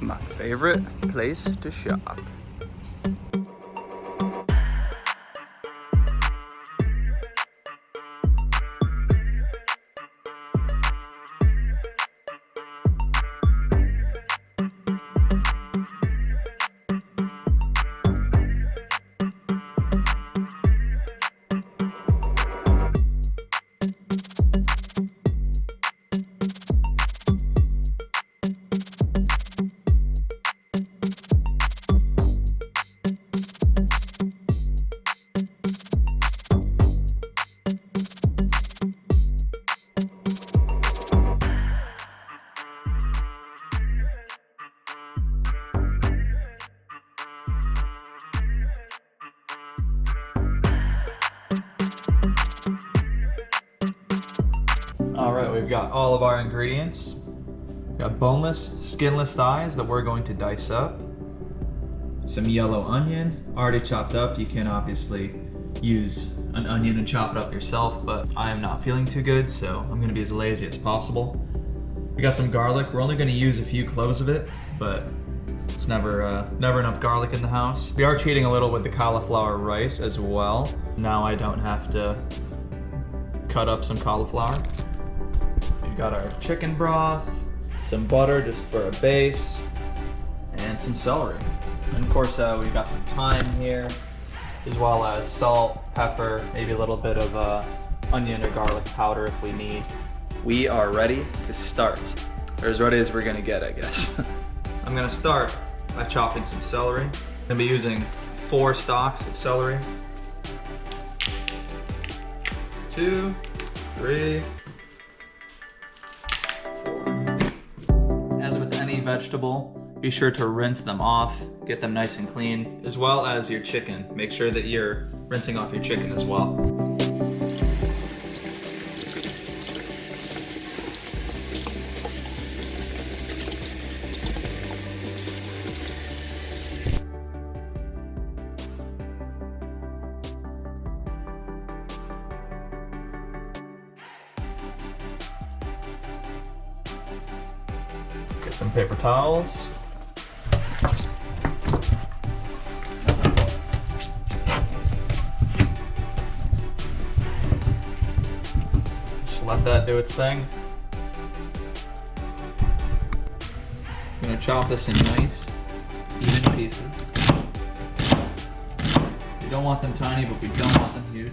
My favorite place to shop. Alright, we've got all of our ingredients. We've got boneless, skinless thighs that we're going to dice up. Some yellow onion, already chopped up. You can obviously use an onion and chop it up yourself, but I am not feeling too good, so I'm gonna be as lazy as possible. We got some garlic. We're only gonna use a few cloves of it, but it's never enough garlic in the house. We are cheating a little with the cauliflower rice as well. Now I don't have to cut up some cauliflower. We've got our chicken broth, some butter just for a base, and some celery. And of course we've got some thyme here, as well as salt, pepper, maybe a little bit of onion or garlic powder if we need. We are ready to start. Or as ready as we're gonna get, I guess. I'm gonna start by chopping some celery. I'm gonna be using 4 stalks of celery. 2, 3, 4. As with any vegetable, be sure to rinse them off, get them nice and clean, as well as your chicken. Make sure that you're rinsing off your chicken as well. Get some paper towels. Just let that do its thing. I'm gonna chop this in nice, even pieces. We don't want them tiny, but we don't want them huge.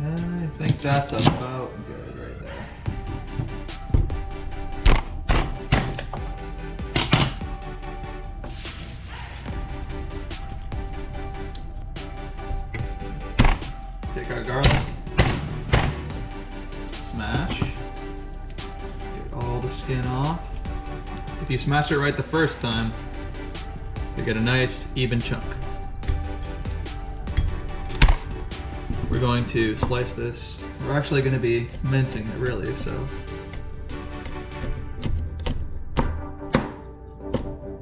I think that's about good right there. Take our garlic, smash, get all the skin off. If you smash it right the first time, you get a nice even chunk. We're going to slice this. We're actually going to be mincing it really, so.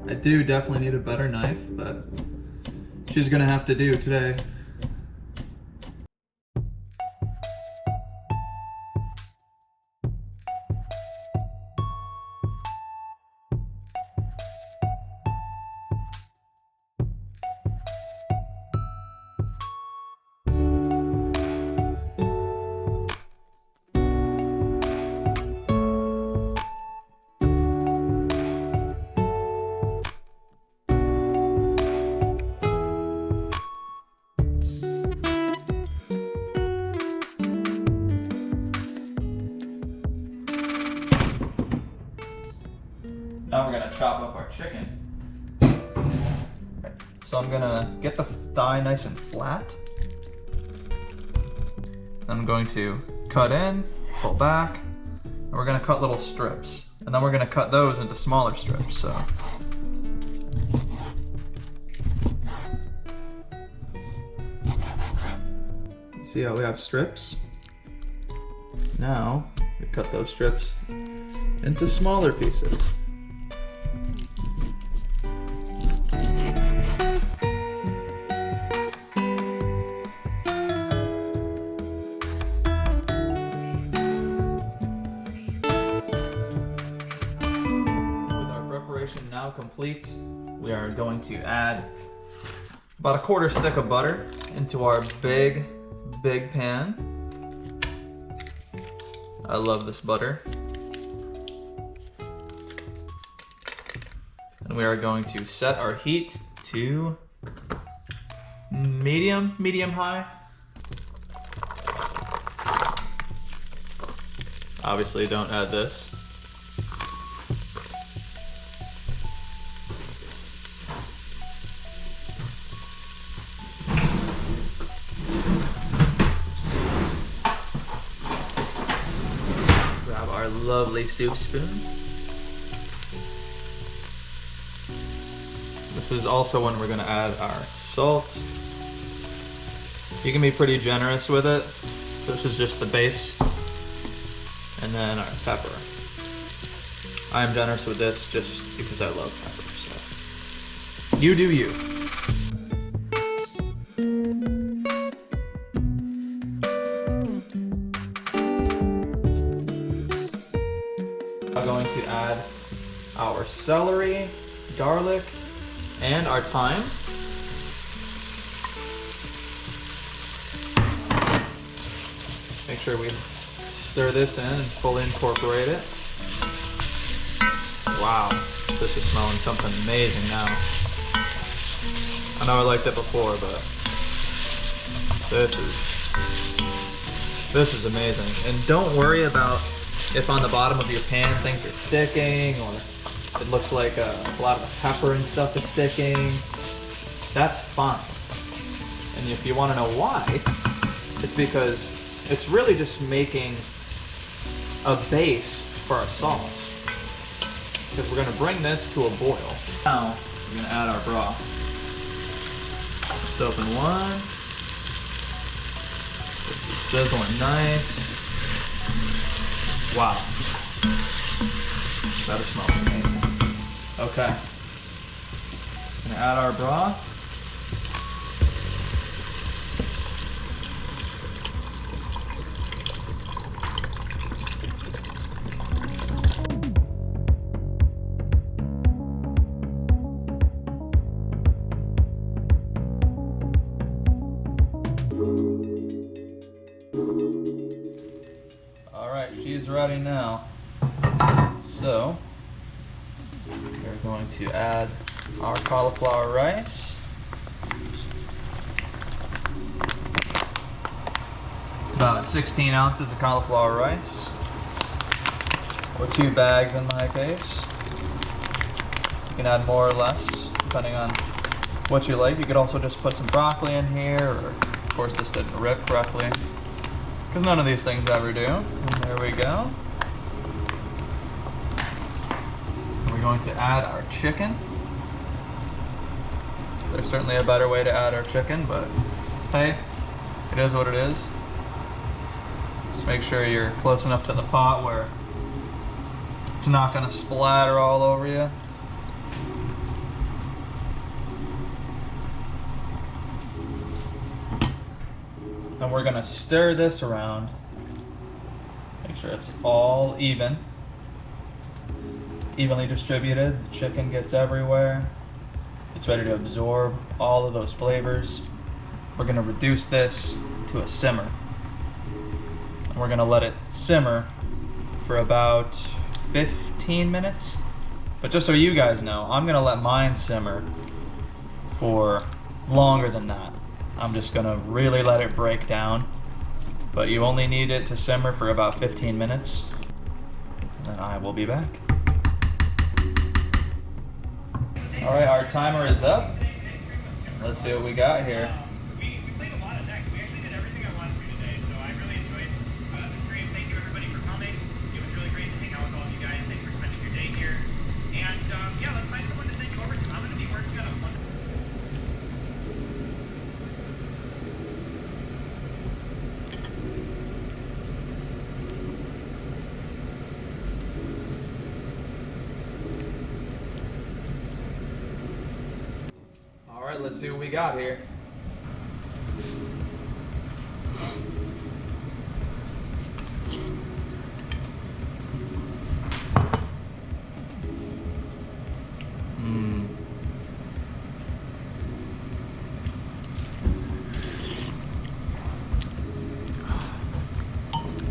I do definitely need a better knife, but she's going to have to do today. Now we're gonna chop up our chicken. So I'm gonna get the thigh nice and flat. Then I'm going to cut in, pull back, and we're gonna cut little strips. And then we're gonna cut those into smaller strips, so. See how we have strips? Now, we cut those strips into smaller pieces. now complete. We are going to add about a quarter stick of butter into our big pan. I love this butter. And we are going to set our heat to medium high. Obviously don't add this. Grab our lovely soup spoon. This is also when we're gonna add our salt. You can be pretty generous with it. This is just the base. And then our pepper. I am generous with this just because I love pepper, so you do you. I'm going to add our celery, garlic, and our thyme. Make sure we stir this in and fully incorporate it. Wow, this is smelling something amazing now. I know I liked it before, but this is amazing. And don't worry about if on the bottom of your pan things are sticking or it looks like a lot of the pepper and stuff is sticking. That's fine. And if you want to know why, it's because it's really just making a base for our sauce. Because we're going to bring this to a boil. Now, we're going to add our broth. Let's open one. This is sizzling nice. Wow. That smells amazing. Okay. Going to add our broth. Alright, she's ready now. So, we're going to add our cauliflower rice. About 16 ounces of cauliflower rice. Or 2 bags in my case. You can add more or less, depending on what you like. You could also just put some broccoli in here, or of course this didn't rip correctly, because none of these things ever do. And there we go. And we're going to add our chicken. There's certainly a better way to add our chicken, but hey, it is what it is. Just make sure you're close enough to the pot where it's not going to splatter all over you. And we're gonna stir this around. Make sure it's all even. Evenly distributed. The chicken gets everywhere. It's ready to absorb all of those flavors. We're gonna reduce this to a simmer. And we're gonna let it simmer for about 15 minutes. But just so you guys know, I'm gonna let mine simmer for longer than that. I'm just gonna really let it break down, but you only need it to simmer for about 15 minutes, and then I will be back. All right, our timer is up. Let's see what we got here. We played a lot of decks. We actually did everything I wanted to today, so I really enjoyed the stream. Thank you everybody for coming. It was really great to hang out with all of you guys. Thanks for spending your day here. And yeah, let's find someone to send you over to. I'm gonna be working on a fun. All right, let's see what we got here.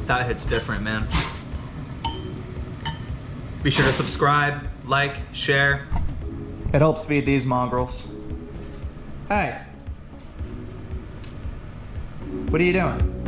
That hits different, man. Be sure to subscribe, like, share. It helps feed these mongrels. Hey. What are you doing?